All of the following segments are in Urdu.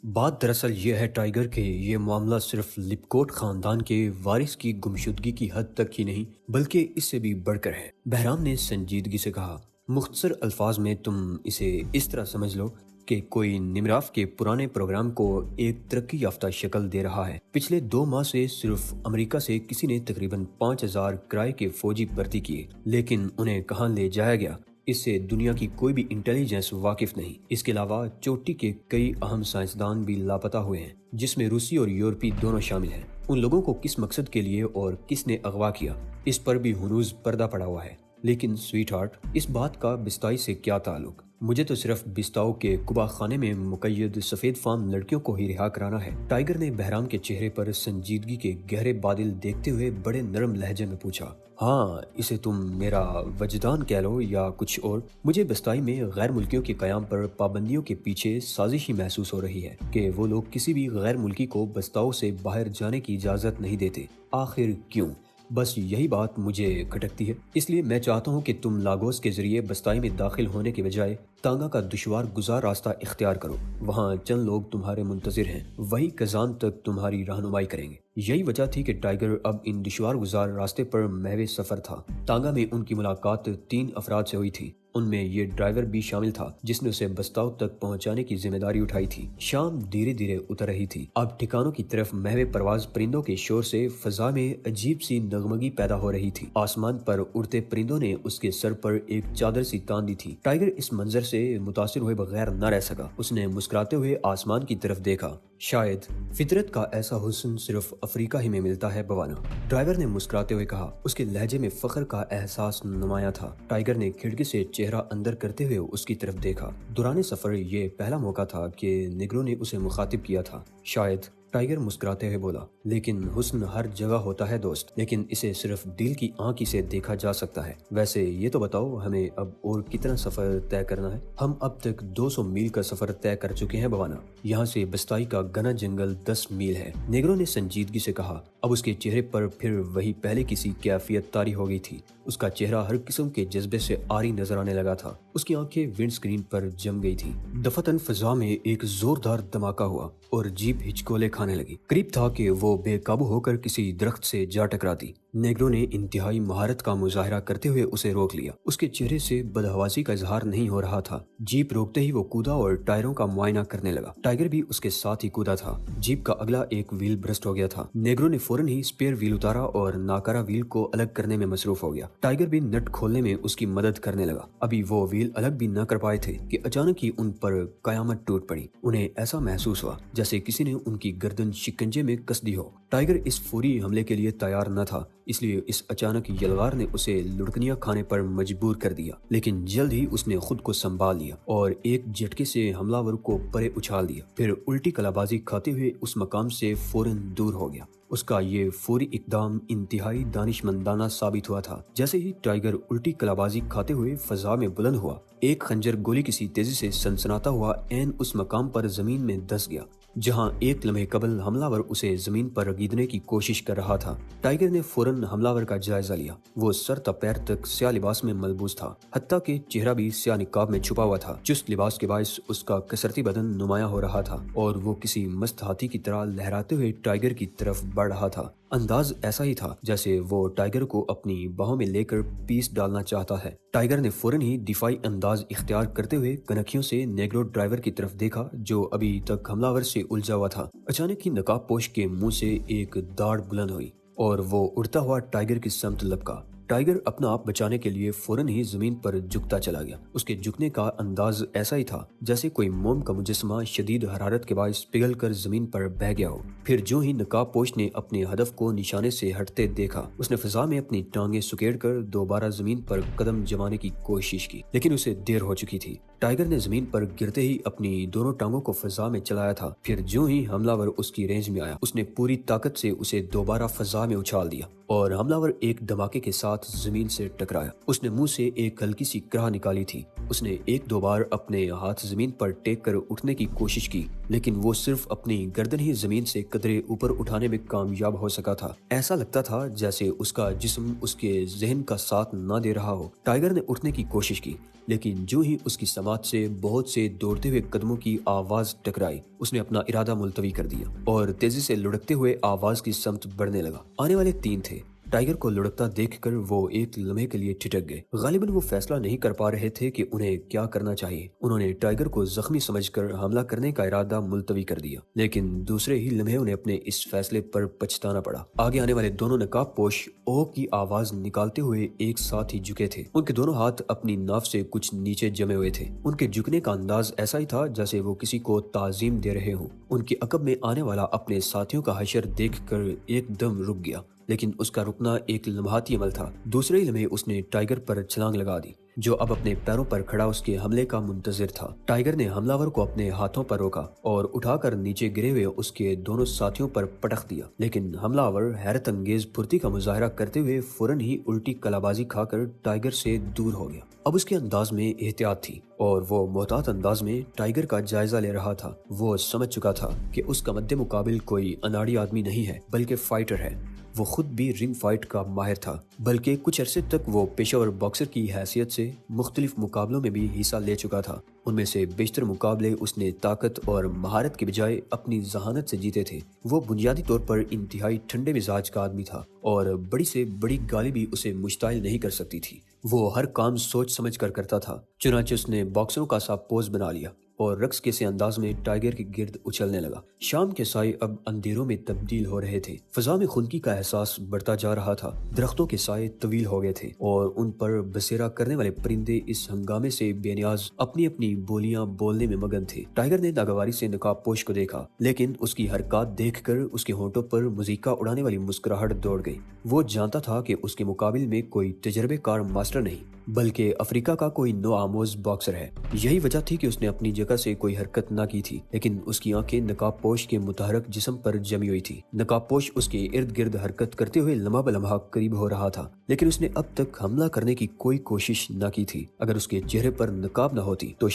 بات دراصل یہ ہے ٹائیگر کہ یہ معاملہ صرف لپکوٹ خاندان کے وارث کی گمشدگی کی حد تک ہی نہیں بلکہ اس سے بھی بڑھ کر ہے۔ بہرام نے سنجیدگی سے کہا، مختصر الفاظ میں تم اسے اس طرح سمجھ لو کہ کوئی نمراف کے پرانے پروگرام کو ایک ترقی یافتہ شکل دے رہا ہے۔ پچھلے 2 ماہ سے صرف امریکہ سے کسی نے تقریباً 5000 کرائے کے فوجی بھرتی کیے، لیکن انہیں کہاں لے جایا گیا اس سے دنیا کی کوئی بھی انٹیلیجنس واقف نہیں۔ اس کے علاوہ چوٹی کے کئی اہم سائنسدان بھی لاپتہ ہوئے ہیں، جس میں روسی اور یورپی دونوں شامل ہیں۔ ان لوگوں کو کس مقصد کے لیے اور کس نے اغوا کیا، اس پر بھی ہنوز پردہ پڑا ہوا ہے۔ لیکن سویٹ ہارٹ، اس بات کا بستائی سے کیا تعلق؟ مجھے تو صرف بستاؤ کے کبا خانے میں مقید سفید فام لڑکیوں کو ہی رہا کرانا ہے۔ ٹائیگر نے بہرام کے چہرے پر سنجیدگی کے گہرے بادل دیکھتے ہوئے بڑے نرم لہجے میں پوچھا، ہاں، اسے تم میرا وجدان کہہ لو یا کچھ اور، مجھے بستائی میں غیر ملکیوں کے قیام پر پابندیوں کے پیچھے سازش ہی محسوس ہو رہی ہے کہ وہ لوگ کسی بھی غیر ملکی کو بستاؤ سے باہر جانے کی اجازت نہیں دیتے۔ آخر کیوں؟ بس یہی بات مجھے کھٹکتی ہے۔ اس لیے میں چاہتا ہوں کہ تم لاگوس کے ذریعے بستائی میں داخل ہونے کے بجائے تانگا کا دشوار گزار راستہ اختیار کرو۔ وہاں چند لوگ تمہارے منتظر ہیں، وہی کزان تک تمہاری رہنمائی کریں گے۔ یہی وجہ تھی کہ ٹائیگر اب ان دشوار گزار راستے پر محو سفر تھا۔ تانگا میں ان کی ملاقات 3 افراد سے ہوئی تھی۔ ان میں یہ ڈرائیور بھی شامل تھا جس نے اسے بستاؤ تک پہنچانے کی ذمہ داری اٹھائی تھی۔ شام دھیرے دھیرے اتر رہی تھی۔ اب ٹھکانوں کی طرف محو پرواز پرندوں کے شور سے فضا میں عجیب سی نغمگی پیدا ہو رہی تھی۔ آسمان پر اڑتے پرندوں نے اس کے سر پر ایک چادر سی تان دی تھی۔ ٹائیگر اس منظر سے متاثر ہوئے بغیر نہ رہ سکا۔ اس نے مسکراتے ہوئے آسمان کی طرف دیکھا۔ شاید فطرت کا ایسا حسن صرف افریقہ ہی میں ملتا ہے بوانا، ڈرائیور نے مسکراتے ہوئے کہا۔ اس کے لہجے میں فخر کا احساس نمایاں تھا۔ ٹائیگر نے کھڑکی سے چہرہ اندر کرتے ہوئے اس کی طرف دیکھا۔ دوران سفر یہ پہلا موقع تھا کہ نیگرو نے اسے مخاطب کیا تھا۔ شاید، ٹائیگر مسکراتے ہوئے بولا، لیکن حسن ہر جگہ ہوتا ہے دوست، لیکن اسے صرف دل کی آنکھ سے دیکھا جا سکتا ہے۔ ویسے یہ تو بتاؤ، ہمیں اب اور کتنا سفر طے کرنا ہے؟ ہم اب تک 200 میل کا سفر طے کر چکے ہیں بوانا۔ یہاں سے بستائی کا گھنا جنگل 10 میل ہے، نیگرو نے سنجیدگی سے کہا۔ اب اس کے چہرے پر پھر وہی پہلے کسی کیفیت طاری ہو گئی تھی۔ اس کا چہرہ ہر قسم کے جذبے سے عاری نظر آنے لگا تھا۔ اس کی آنکھیں ونڈ سکرین پر جم گئی تھی۔ دفتن فضا میں ایک زوردار دھماکہ ہوا اور جیپ ہچکولے کھانے لگی۔ قریب تھا کہ وہ بے قابو ہو کر کسی درخت سے جا ٹکراتی۔ نیگرو نے انتہائی مہارت کا مظاہرہ کرتے ہوئے اسے روک لیا۔ اس کے چہرے سے بدحواسی کا اظہار نہیں ہو رہا تھا۔ جیپ روکتے ہی وہ کودا اور ٹائروں کا معائنہ کرنے لگا۔ ٹائیگر بھی اس کے ساتھ ہی کودا تھا۔ جیپ کا اگلا ایک ویل برسٹ ہو گیا تھا۔ نیگرو نے فوراً ہی اسپیئر ویل اتارا اور ناکارہ ویل کو الگ کرنے میں مصروف ہو گیا۔ ٹائیگر بھی نٹ کھولنے میں اس کی مدد کرنے لگا۔ ابھی وہ ویل الگ بھی نہ کر پائے تھے کہ اچانک ہی ان پر قیامت ٹوٹ پڑی۔ انہیں ایسا محسوس ہوا جیسے کسی نے ان کی گردن شکنجے میں کس دی ہو۔ ٹائیگر اس فوری حملے کے لیے تیار نہ تھا، اس لیے اس اچانک یلغار نے اسے لڑکنیاں کھانے پر مجبور کر دیا۔ لیکن جلد ہی اس نے خود کو سنبھال لیا اور ایک جھٹکے سے حملہ ور کو پرے اچھال دیا، پھر الٹی کلابازی کھاتے ہوئے اس مقام سے فوراً دور ہو گیا۔ اس کا یہ فوری اقدام انتہائی دانشمندانہ ثابت ہوا تھا۔ جیسے ہی ٹائیگر الٹی کلابازی کھاتے ہوئے فضا میں بلند ہوا، ایک خنجر گولی کسی تیزی سے سنسناتا ہوا عین اس مقام پر زمین میں دھس گیا جہاں ایک لمحے قبل حملہ ور اسے زمین پر رگیدنے کی کوشش کر رہا تھا۔ ٹائیگر نے فوراً حملہ ور کا جائزہ لیا۔ وہ سر تا پیر تک سیاہ لباس میں ملبوس تھا، حتیٰ کہ چہرہ بھی سیاہ نقاب میں چھپا ہوا تھا۔ چست لباس کے باعث اس کا کسرتی بدن نمایاں ہو رہا تھا اور وہ کسی مست ہاتھی کی طرح لہراتے ہوئے ٹائیگر کی طرف بڑھ رہا تھا۔ انداز ایسا ہی تھا جیسے وہ ٹائیگر کو اپنی باہوں میں لے کر پیس ڈالنا چاہتا ہے۔ ٹائیگر نے فوراً ہی دفاعی انداز اختیار کرتے ہوئے کنکھیوں سے نیگرو ڈرائیور کی طرف دیکھا جو ابھی تک حملہ ور سے الجھا ہوا تھا۔ اچانک ہی نقاب پوش کے منہ سے ایک داڑ بلند ہوئی اور وہ اڑتا ہوا ٹائیگر کی سمت لپکا۔ ٹائیگر اپنا آپ بچانے کے لیے فوراً ہی زمین پر جھکتا چلا گیا۔ اس کے جھکنے کا انداز ایسا ہی تھا جیسے کوئی موم کا مجسمہ شدید حرارت کے باعث پگھل کر زمین پر بہہ گیا ہو۔ پھر جو ہی نقاب پوش نے اپنے ہدف کو نشانے سے ہٹتے دیکھا، اس نے فضا میں اپنی ٹانگیں سکیڑ کر دوبارہ زمین پر قدم جمانے کی کوشش کی، لیکن اسے دیر ہو چکی تھی۔ ٹائیگر نے زمین پر گرتے ہی اپنی دونوں ٹانگوں کو فضا میں چلایا تھا۔ پھر جو ہی حملہ ور اس کی رینج میں آیا، اس نے پوری طاقت سے اسے دوبارہ فضا میں اچھال دیا اور حملہ ور ایک دھماکے کے ساتھ زمین سے ٹکرایا۔ اس نے منہ سے ایک ہلکی سی کرہ نکالی تھی۔ اس نے 1-2 بار اپنے ہاتھ زمین پر ٹیک کر اٹھنے کی کوشش کی، لیکن وہ صرف اپنی گردن ہی زمین سے قدرے اوپر اٹھانے میں کامیاب ہو سکا تھا۔ ایسا لگتا تھا جیسے اس کا جسم اس کے ذہن کا ساتھ نہ دے رہا ہو۔ ٹائیگر نے اٹھنے کی کوشش کی، لیکن جو ہی اس کی سماعت سے بہت سے دوڑتے ہوئے قدموں کی آواز ٹکرائی اس نے اپنا ارادہ ملتوی کر دیا اور تیزی سے لڑکتے ہوئے آواز کی سمت بڑھنے لگا۔ آنے والے 3 تھے۔ ٹائیگر کو لڑکتا دیکھ کر وہ ایک لمحے کے لیے ٹھٹک گئے۔ غالباً وہ فیصلہ نہیں کر پا رہے تھے کہ انہیں کیا کرنا چاہیے۔ انہوں نے ٹائیگر کو زخمی سمجھ کر حملہ کرنے کا ارادہ ملتوی کر دیا، لیکن دوسرے ہی لمحے انہیں اپنے اس فیصلے پر پچھتانا پڑا۔ آگے آنے والے دونوں نقاب پوش اوہ کی آواز نکالتے ہوئے ایک ساتھ ہی جھکے تھے۔ ان کے دونوں ہاتھ اپنی ناف سے کچھ نیچے جمے ہوئے تھے۔ ان کے جھکنے کا انداز ایسا ہی تھا جیسے وہ کسی کو تعظیم دے رہے ہوں۔ ان کے عقب میں آنے والا اپنے ساتھیوں کا حشر دیکھ کر ایک دم رک گیا، لیکن اس کا رکنا ایک لمحاتی عمل تھا۔ دوسرے ہی لمحے اس نے ٹائیگر پر چھلانگ لگا دی، جو اب اپنے پیروں پر کھڑا اس کے حملے کا منتظر تھا۔ ٹائیگر نے حملہ کو اپنے ہاتھوں پر روکا اور اٹھا کر نیچے گرے ہوئے اس کے دونوں ساتھیوں پر پٹخ دیا، لیکن حملہ حیرت انگیز پھرتی کا مظاہرہ کرتے ہوئے فوراً ہی الٹی کلابازی کھا کر ٹائیگر سے دور ہو گیا۔ اب اس کے انداز میں احتیاط تھی اور وہ محتاط انداز میں ٹائیگر کا جائزہ لے رہا تھا۔ وہ سمجھ چکا تھا کہ اس کا مد مقابل کوئی اناڑی آدمی نہیں ہے بلکہ فائٹر ہے۔ وہ خود بھی رنگ فائٹ کا ماہر تھا، بلکہ کچھ عرصے تک وہ پیشہ ور باکسر کی حیثیت سے مختلف مقابلوں میں بھی حصہ لے چکا تھا۔ ان میں سے بیشتر مقابلے اس نے طاقت اور مہارت کے بجائے اپنی ذہانت سے جیتے تھے۔ وہ بنیادی طور پر انتہائی ٹھنڈے مزاج کا آدمی تھا اور بڑی سے بڑی گالی بھی اسے مشتعل نہیں کر سکتی تھی۔ وہ ہر کام سوچ سمجھ کر کرتا تھا، چنانچہ اس نے باکسروں کا سا پوز بنا لیا اور رقص کے سے انداز میں ٹائیگر کے گرد اچھلنے لگا۔ شام کے سائے اب اندھیروں میں تبدیل ہو رہے تھے۔ فضا میں خنکی کا احساس بڑھتا جا رہا تھا۔ درختوں کے سائے طویل ہو گئے تھے اور ان پر بسیرا کرنے والے پرندے اس ہنگامے سے بے نیاز اپنی اپنی بولیاں بولنے میں مگن تھے۔ ٹائیگر نے ناگواری سے نقاب پوش کو دیکھا، لیکن اس کی حرکات دیکھ کر اس کے ہونٹوں پر موسیقی اڑانے والی مسکراہٹ دوڑ گئی۔ وہ جانتا تھا کہ اس کے مقابل میں کوئی تجربے کار ماسٹر نہیں بلکہ افریقہ کا کوئی نو آموز باکسر ہے۔ یہی وجہ تھی کہ اس نے اپنی جگہ سے کوئی حرکت نہ کی تھی، لیکن اس کی آنکھیں نقاب پوش کے متحرک جسم پر جمی ہوئی تھی۔ نقاب پوش اس کے ارد گرد حرکت کرتے ہوئے لمحہ بلمحہ قریب ہو رہا تھا، لیکن اس نے اب تک حملہ کرنے کی کوئی کوشش نہ کی تھی۔ اگر اس کے چہرے پر نقاب نہ ہوتی تو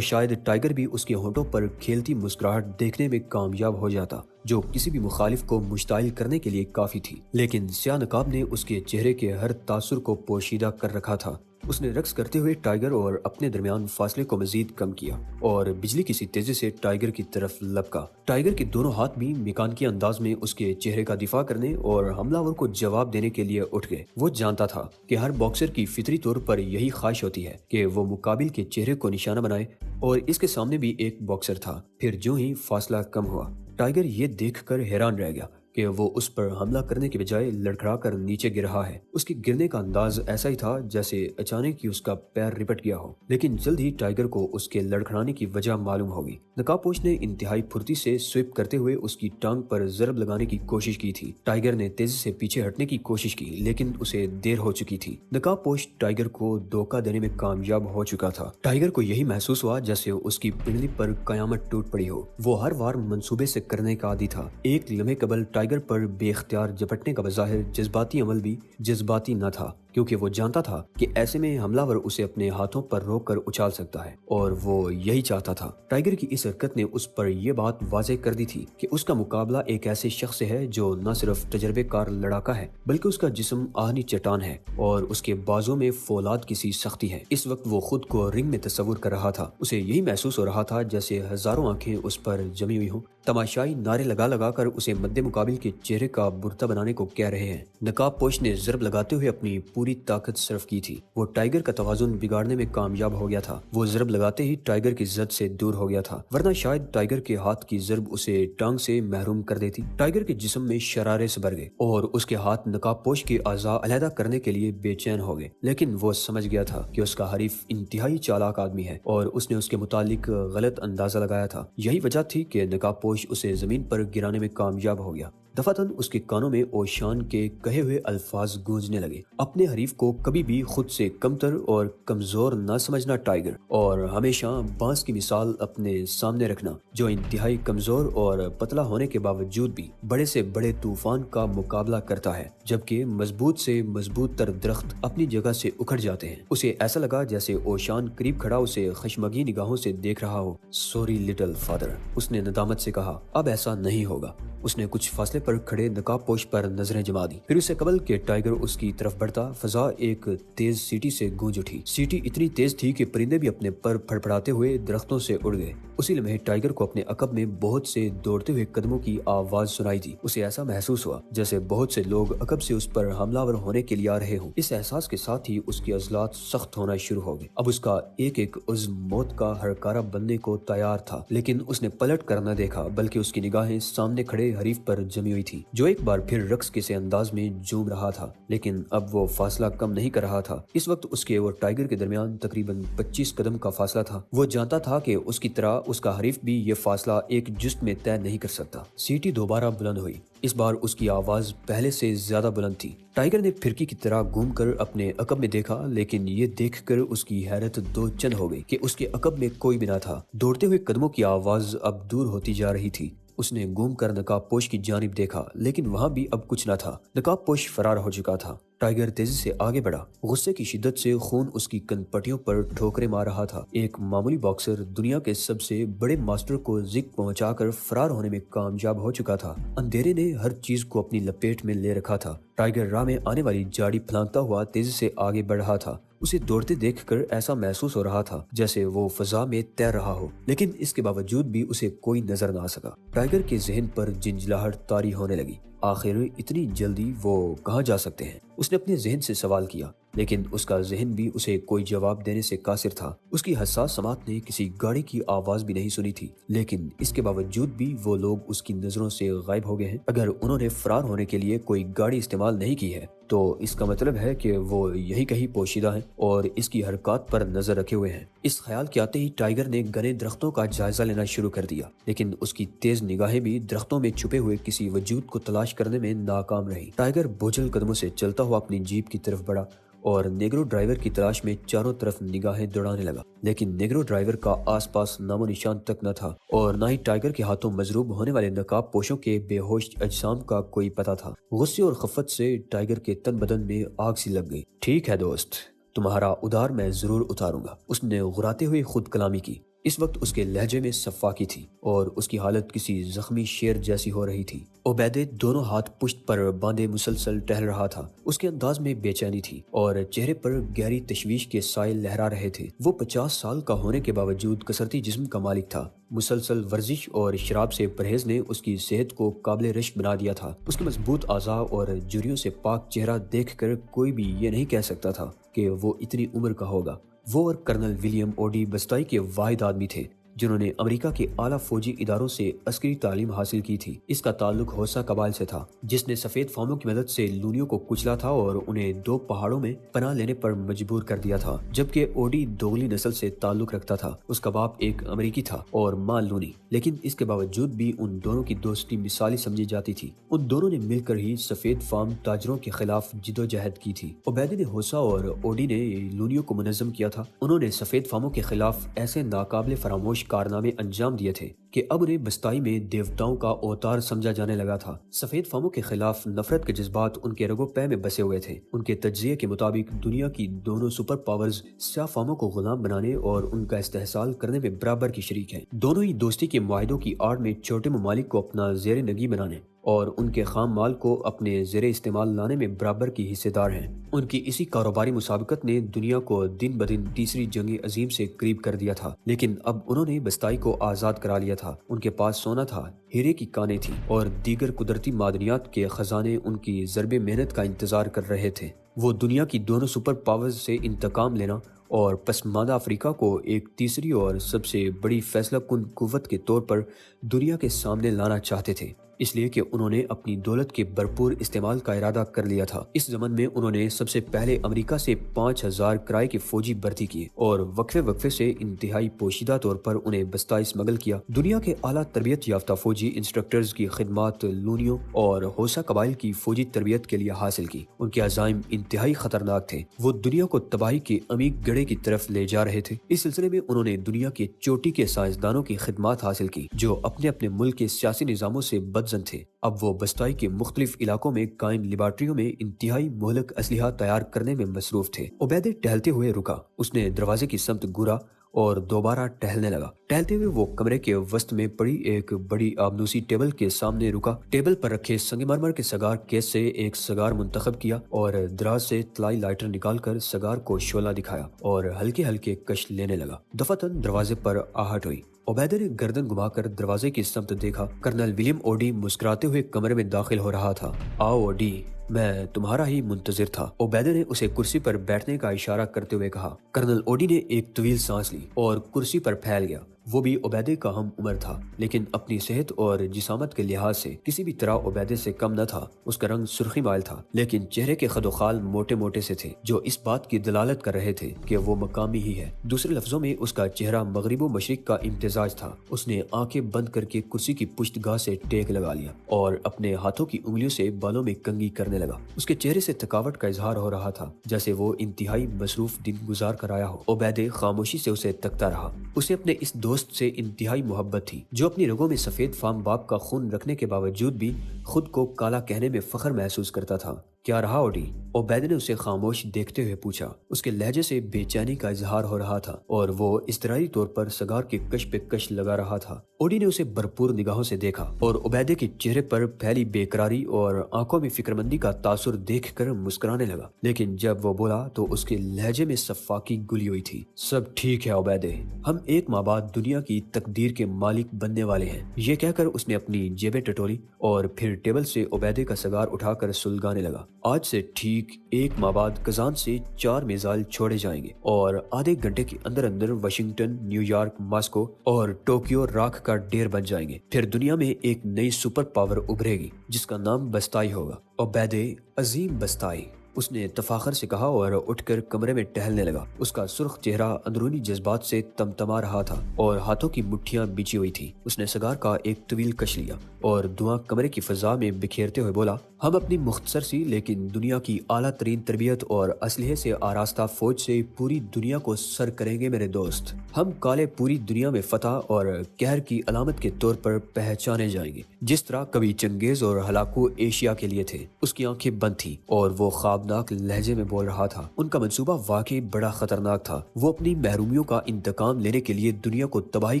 شاید ٹائیگر بھی اس کے ہونٹوں پر کھیلتی مسکراہٹ دیکھنے میں کامیاب ہو جاتا، جو کسی بھی مخالف کو مشتعل کرنے کے لیے کافی تھی۔ لیکن سیاہ نقاب نے اس کے چہرے کے ہر تاثر کو پوشیدہ کر رکھا تھا۔ اس نے رقص کرتے ہوئے ٹائیگر اور اپنے درمیان فاصلے کو مزید کم کیا اور بجلی کی سی تیزی سے ٹائیگر کی طرف لپکا۔ ٹائیگر کے دونوں ہاتھ بھی میکانیکی انداز میں اس کے چہرے کا دفاع کرنے اور حملہ ور کو جواب دینے کے لیے اٹھ گئے۔ وہ جانتا تھا کہ ہر باکسر کی فطری طور پر یہی خواہش ہوتی ہے کہ وہ مقابل کے چہرے کو نشانہ بنائے، اور اس کے سامنے بھی ایک باکسر تھا۔ پھر جو ہی فاصلہ کم ہوا، ٹائیگر یہ دیکھ کر حیران رہ گیا کہ وہ اس پر حملہ کرنے کے بجائے لڑکھڑا کر نیچے گر رہا ہے۔ اس کے گرنے کا انداز ایسا ہی تھا جیسے اچانک ہی اس کا پیر رپٹ گیا ہو، لیکن جلد ہی ٹائیگر کو اس کے لڑکھڑانے کی وجہ معلوم ہوگی۔ نقاب پوش نے انتہائی پھرتی سے سویپ کرتے ہوئے اس کی ٹانگ پر ضرب لگانے کی کوشش کی تھی۔ ٹائیگر نے تیزی سے پیچھے ہٹنے کی کوشش کی، لیکن اسے دیر ہو چکی تھی۔ نقاب پوش ٹائیگر کو دھوکہ دینے میں کامیاب ہو چکا تھا۔ ٹائیگر کو یہی محسوس ہوا جیسے اس کی پنڈلی پر قیامت ٹوٹ پڑی ہو۔ وہ ہر وار منصوبے سے کرنے کا عادی تھا۔ ایک لمحے قبل ٹائیگر پر بے اختیار جھپٹنے کا بظاہر جذباتی عمل بھی جذباتی نہ تھا، کیونکہ وہ جانتا تھا کہ ایسے میں حملہ ور اسے اپنے ہاتھوں پر روک کر اچھال سکتا ہے، اور وہ یہی چاہتا تھا۔ ٹائیگر کی اس حرکت نے اس پر یہ بات واضح کر دی تھی کہ اس کا مقابلہ ایک ایسے شخص سے ہے جو نہ صرف تجربے کار لڑاکا ہے بلکہ اس کا جسم آہنی چٹان ہے اور اس کے بازوں میں فولاد کی سی سختی ہے۔ اس وقت وہ خود کو رنگ میں تصور کر رہا تھا۔ اسے یہی محسوس ہو رہا تھا جیسے ہزاروں آنکھیں اس پر جمی ہوئی ہوں، تماشائی نعرے لگا لگا کر اسے مد مقابل کے چہرے کا برتا بنانے کو کہہ رہے ہیں۔ نقاب پوش نے ضرب لگاتے ہوئے اپنی پوری طاقت صرف کی تھی۔ وہ ٹائیگر کا توازن بگاڑنے میں کامیاب ہو گیا تھا۔ وہ ضرب لگاتے ہی ٹائیگر کی زد سے دور ہو گیا تھا، ورنہ شاید ٹائیگر کے ہاتھ کی ضرب اسے ٹانگ سے محروم کر دیتی۔ ٹائیگر کے جسم میں شرارے سے بھر گئے اور اس کے ہاتھ نقاب پوش کے اعضاء علیحدہ کرنے کے لیے بے چین ہو گئے، لیکن وہ سمجھ گیا تھا کہ اس کا حریف انتہائی چالاک آدمی ہے اور اس نے اس کے متعلق غلط اندازہ لگایا تھا۔ یہی وجہ تھی کہ نقاب پوش اسے زمین پر گرانے میں کامیاب ہو گیا۔ دفعتاً اس کے کانوں میں اوشان کے کہے ہوئے الفاظ گونجنے لگے: اپنے حریف کو کبھی بھی خود سے کمتر اور کمزور نہ سمجھنا ٹائیگر، اور ہمیشہ بانس کی مثال اپنے سامنے رکھنا جو انتہائی کمزور اور پتلا ہونے کے باوجود بھی بڑے سے بڑے طوفان کا مقابلہ کرتا ہے، جبکہ مضبوط سے مضبوط تر درخت اپنی جگہ سے اکھڑ جاتے ہیں۔ اسے ایسا لگا جیسے اوشان قریب کھڑا اسے خشمگی نگاہوں سے دیکھ رہا ہو۔ سوری لٹل فادر، اس نے ندامت سے کہا، اب ایسا نہیں ہوگا۔ اس نے کچھ فاصلے پر کھڑے نقاب پوش پر نظریں جما دی، پھر اسے قبل کہ ٹائیگر اس کی طرف بڑھتا فضا ایک تیز سیٹی سے گونج اٹھی۔ سیٹی اتنی تیز تھی کہ پرندے بھی اپنے پر پھڑپڑاتے ہوئے درختوں سے اڑ گئے۔ اسی لمحے ٹائیگر کو اپنے عقب میں بہت سے دوڑتے ہوئے قدموں کی آواز سنائی دی۔ اسے ایسا محسوس ہوا جیسے بہت سے لوگ عقب سے اس پر حملہ آور ہونے کے لیے آ رہے ہوں۔ اس احساس کے ساتھ ہی اس کی عضلات سخت ہونا شروع ہو گئے۔ اب اس کا ایک ایک عضو موت کا ہڑکارا بننے کو تیار تھا، لیکن اس نے پلٹ کر نہ دیکھا بلکہ اس کی نگاہیں سامنے کھڑے حریف پر جمی ہوئی تھی، جو ایک بار پھر رقص کے سے انداز میں جھوم رہا تھا، لیکن اب وہ فاصلہ کم نہیں کر رہا تھا۔ اس وقت اس کے اور ٹائیگر کے درمیان تقریباً 25 قدم کا فاصلہ تھا۔ وہ جانتا تھا کہ اس کی طرح اس کا حریف بھی یہ فاصلہ ایک جست میں طے نہیں کر سکتا۔ سیٹی دوبارہ بلند ہوئی۔ اس بار اس کی آواز پہلے سے زیادہ بلند تھی۔ ٹائیگر نے پھرکی کی طرح گھوم کر اپنے عقب میں دیکھا، لیکن یہ دیکھ کر اس کی حیرت دو چند ہو گئی کہ اس کے عقب میں کوئی بھی نہ تھا۔ دوڑتے ہوئے قدموں کی آواز اب دور ہوتی جا رہی تھی۔ اس نے گھوم کر نقاب پوش کی جانب دیکھا، لیکن وہاں بھی اب کچھ نہ تھا۔ نقاب پوش فرار ہو چکا تھا۔ ٹائیگر تیزی سے آگے بڑھا۔ غصے کی شدت سے خون اس کی کن پٹیوں پر ٹھوکریں مار رہا تھا۔ ایک معمولی باکسر دنیا کے سب سے بڑے ماسٹر کو زک پہنچا کر فرار ہونے میں کامیاب ہو چکا تھا۔ اندھیرے نے ہر چیز کو اپنی لپیٹ میں لے رکھا تھا۔ ٹائیگر راہ میں آنے والی جاڑی پھلانگتا ہوا تیزی سے آگے بڑھ رہا تھا۔ اسے دوڑتے دیکھ کر ایسا محسوس ہو رہا تھا جیسے وہ فضا میں تیر رہا ہو، لیکن اس کے باوجود بھی اسے کوئی نظر نہ آ سکا۔ ٹائیگر کے ذہن پر جھنجھلاہٹ طاری ہونے لگی۔ آخر اتنی جلدی وہ کہاں جا سکتے ہیں؟ اس نے اپنے ذہن سے سوال کیا، لیکن اس کا ذہن بھی اسے کوئی جواب دینے سے قاصر تھا۔ اس کی حساس سماعت نے کسی گاڑی کی آواز بھی نہیں سنی تھی، لیکن اس کے باوجود بھی وہ لوگ اس کی نظروں سے غائب ہو گئے ہیں۔ اگر انہوں نے فرار ہونے کے لیے کوئی گاڑی استعمال نہیں کی ہے تو اس کا مطلب ہے کہ وہ یہی کہیں پوشیدہ ہیں اور اس کی حرکات پر نظر رکھے ہوئے ہیں۔ اس خیال کے آتے ہی ٹائیگر نے گھنے درختوں کا جائزہ لینا شروع کر دیا، لیکن اس کی تیز نگاہیں بھی درختوں میں چھپے ہوئے کسی وجود کو تلاش کرنے میں ناکام رہی۔ ٹائیگر بوجھل قدموں سے چلتا ہوا اپنی جیپ کی طرف بڑھا اور نیگرو ڈرائیور کی تلاش میں چاروں طرف نگاہیں دوڑانے لگا، لیکن نیگرو ڈرائیور کا آس پاس نام و نشان تک نہ تھا، اور نہ ہی ٹائیگر کے ہاتھوں مضروب ہونے والے نقاب پوشوں کے بے ہوش اجسام کا کوئی پتہ تھا۔ غصے اور خفت سے ٹائیگر کے تن بدن میں آگ سی لگ گئی۔ ٹھیک ہے دوست، تمہارا ادار میں ضرور اتاروں گا، اس نے غراتے ہوئے خود کلامی کی۔ اس وقت اس کے لہجے میں صفاقی تھی اور اس کی حالت کسی زخمی شیر جیسی ہو رہی تھی۔ عبیدے دونوں ہاتھ پشت پر باندھے مسلسل ٹہل رہا تھا۔ اس کے انداز میں بے چینی تھی اور چہرے پر گہری تشویش کے سائے لہرا رہے تھے۔ وہ 50 سال کا ہونے کے باوجود کسرتی جسم کا مالک تھا۔ مسلسل ورزش اور شراب سے پرہیز نے اس کی صحت کو قابل رشک بنا دیا تھا۔ اس کے مضبوط اعضاء اور جریوں سے پاک چہرہ دیکھ کر کوئی بھی یہ نہیں کہہ سکتا تھا کہ وہ اتنی عمر کا ہوگا۔ وہ اور کرنل ولیم اوڈی بستائی کے واحد آدمی تھے جنہوں نے امریکہ کے اعلیٰ فوجی اداروں سے عسکری تعلیم حاصل کی تھی۔ اس کا تعلق ہوسا قبائل سے تھا، جس نے سفید فاموں کی مدد سے لونیوں کو کچلا تھا اور انہیں 2 پہاڑوں میں پناہ لینے پر مجبور کر دیا تھا، جبکہ اوڈی دوگلی نسل سے تعلق رکھتا تھا۔ اس کا باپ ایک امریکی تھا اور ماں لونی، لیکن اس کے باوجود بھی ان دونوں کی دوستی مثالی سمجھی جاتی تھی۔ ان دونوں نے مل کر ہی سفید فام تاجروں کے خلاف جدوجہد کی تھی۔ عبیدے نے ہوسا اور اوڈی نے لونیوں کو منظم کیا تھا۔ انہوں نے سفید فاموں کے خلاف ایسے ناقابل فراموش کارنامے انجام دیے تھے کہ اب انہیں بستائی میں دیوتاؤں کا اوتار سمجھا جانے لگا تھا۔ سفید فاموں کے خلاف نفرت کے جذبات ان کے رگو پے میں بسے ہوئے تھے۔ ان کے تجزیے کے مطابق دنیا کی دونوں سپر پاورز سیاہ فاموں کو غلام بنانے اور ان کا استحصال کرنے میں برابر کی شریک ہیں۔ دونوں ہی دوستی کے معاہدوں کی آڑ میں چھوٹے ممالک کو اپنا زیر نگی بنانے اور ان کے خام مال کو اپنے زیر استعمال لانے میں برابر کی حصے دار ہیں۔ ان کی اسی کاروباری مسابقت نے دنیا کو دن بدن تیسری جنگ عظیم سے قریب کر دیا تھا، لیکن اب انہوں نے بستائی کو آزاد کرا لیا تھا۔ ان کے پاس سونا تھا، ہیرے کی کانیں تھیں اور دیگر قدرتی معدنیات کے خزانے ان کی ضرب محنت کا انتظار کر رہے تھے۔ وہ دنیا کی دونوں سپر پاورز سے انتقام لینا اور پسماندہ افریقہ کو ایک تیسری اور سب سے بڑی فیصلہ کن قوت کے طور پر دنیا کے سامنے لانا چاہتے تھے، اس لیے کہ انہوں نے اپنی دولت کے بھرپور استعمال کا ارادہ کر لیا تھا۔ اس زمن میں انہوں نے سب سے پہلے امریکہ سے 5000 کرائے کے فوجی بھرتی کیے اور وقفے سے انتہائی پوشیدہ طور پر انہیں بستائی اسمگل کیا۔ دنیا کے اعلیٰ تربیت یافتہ فوجی انسٹرکٹرز کی خدمات لونیوں اور ہوسا قبائل کی فوجی تربیت کے لیے حاصل کی۔ ان کے عزائم انتہائی خطرناک تھے۔ وہ دنیا کو تباہی کے عمیق گڑھے کی طرف لے جا رہے تھے۔ اس سلسلے میں انہوں نے دنیا کے چوٹی کے سائنسدانوں کی خدمات حاصل کی جو اپنے اپنے ملک کے سیاسی نظاموں سے بدزن تھے۔ اب وہ بستائی کے مختلف علاقوں میں قائم لیبارٹریوں میں انتہائی مہلک اسلحہ تیار کرنے میں مصروف تھے۔ عبیدے ٹہلتے ہوئے رکا۔ اس نے دروازے کی سمت گھورا اور دوبارہ ٹہلنے لگا۔ ٹہلتے ہوئے وہ کمرے کے وسط میں پڑی ایک بڑی آبنوسی ٹیبل کے سامنے رکا۔ ٹیبل پر رکھے سنگ مرمر کے سگار کیس سے ایک سگار منتخب کیا اور دراز سے طلائی لائٹر نکال کر سگار کو شعلہ دکھایا اور ہلکے ہلکے کش لینے لگا۔ دفعتاً دروازے پر آہٹ ہوئی۔ عبیدہ نے گردن گھما کر دروازے کی سمت دیکھا۔ کرنل ولیم اوڈی مسکراتے ہوئے کمرے میں داخل ہو رہا تھا۔ آؤ اوڈی، میں تمہارا ہی منتظر تھا، عبیدہ نے اسے کرسی پر بیٹھنے کا اشارہ کرتے ہوئے کہا۔ کرنل اوڈی نے ایک طویل سانس لی اور کرسی پر پھیل گیا۔ وہ بھی عبیدہ کا ہم عمر تھا، لیکن اپنی صحت اور جسامت کے لحاظ سے کسی بھی طرح عبیدہ سے کم نہ تھا۔ اس کا رنگ سرخی مائل تھا، لیکن چہرے کے خد و خال موٹے موٹے سے تھے، جو اس بات کی دلالت کر رہے تھے کہ وہ مقامی ہی ہے۔ دوسرے لفظوں میں اس کا چہرہ مغرب و مشرق کا امتزاج تھا۔ اس نے آنکھیں بند کر کے کرسی کی پشت گاہ سے ٹیک لگا لیا اور اپنے ہاتھوں کی انگلیوں سے بالوں میں کنگھی کرنے لگا۔ اس کے چہرے سے تھکاوٹ کا اظہار ہو رہا تھا، جیسے وہ انتہائی مصروف دن گزار کر آیا ہو۔ عبیدہ خاموشی سے اسے تکتا رہا۔ اسے اپنے اس دوست سے انتہائی محبت تھی، جو اپنی رگوں میں سفید فام باپ کا خون رکھنے کے باوجود بھی خود کو کالا کہنے میں فخر محسوس کرتا تھا۔ کیا رہا اوڈی؟ عبیدہ نے اسے خاموش دیکھتے ہوئے پوچھا۔ اس کے لہجے سے بے چینی کا اظہار ہو رہا تھا اور وہ اضطراری طور پر سگار کے کش پہ کش لگا رہا تھا۔ اوڈی نے اسے بھرپور نگاہوں سے دیکھا اور عبیدہ کے چہرے پر پھیلی بے قراری اور آنکھوں میں فکرمندی کا تاثر دیکھ کر مسکرانے لگا، لیکن جب وہ بولا تو اس کے لہجے میں سفاکی گلی ہوئی تھی۔ سب ٹھیک ہے عبیدہ، ہم ایک ماہ بعد دنیا کی تقدیر کے مالک بننے والے ہیں۔ یہ کہہ کر اس نے اپنی جیبیں ٹٹولی اور پھر ٹیبل سے عبیدہ کا سگار اٹھا کر سلگانے لگا۔ آج سے ٹھیک ایک ماہ بعد کزان سے 4 میزائل چھوڑے جائیں گے اور آدھے گھنٹے کے اندر اندر واشنگٹن، نیو یارک، ماسکو اور ٹوکیو راکھ کا ڈھیر بن جائیں گے۔ پھر دنیا میں ایک نئی سپر پاور ابھرے گی جس کا نام بستائی ہوگا۔ عبیدہ، عظیم بستائی، اس نے تفاخر سے کہا اور اٹھ کر کمرے میں ٹہلنے لگا۔ اس کا سرخ چہرہ اندرونی جذبات سے تمتما رہا تھا اور ہاتھوں کی مٹھیاں بچھی ہوئی تھی۔ اس نے سگار کا ایک طویل کش لیا اور دھواں کمرے کی فضا میں بکھیرتے ہوئے بولا، ہم اپنی مختصر سی لیکن دنیا کی اعلیٰ ترین تربیت اور اسلحے سے آراستہ فوج سے پوری دنیا کو سر کریں گے میرے دوست۔ ہم کالے پوری دنیا میں فتح اور قہر کی علامت کے طور پر پہچانے جائیں گے، جس طرح کبھی چنگیز اور ہلاکو ایشیا کے لیے تھے۔ اس کی آنکھیں بند تھیں اور وہ خوابناک لہجے میں بول رہا تھا۔ ان کا منصوبہ واقعی بڑا خطرناک تھا۔ وہ اپنی محرومیوں کا انتقام لینے کے لیے دنیا کو تباہی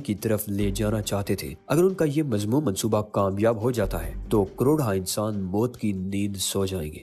کی طرف لے جانا چاہتے تھے۔ اگر ان کا یہ مذموم منصوبہ کامیاب ہو جاتا ہے تو کروڑہا انسان موت کی نیند سو جائیں گے۔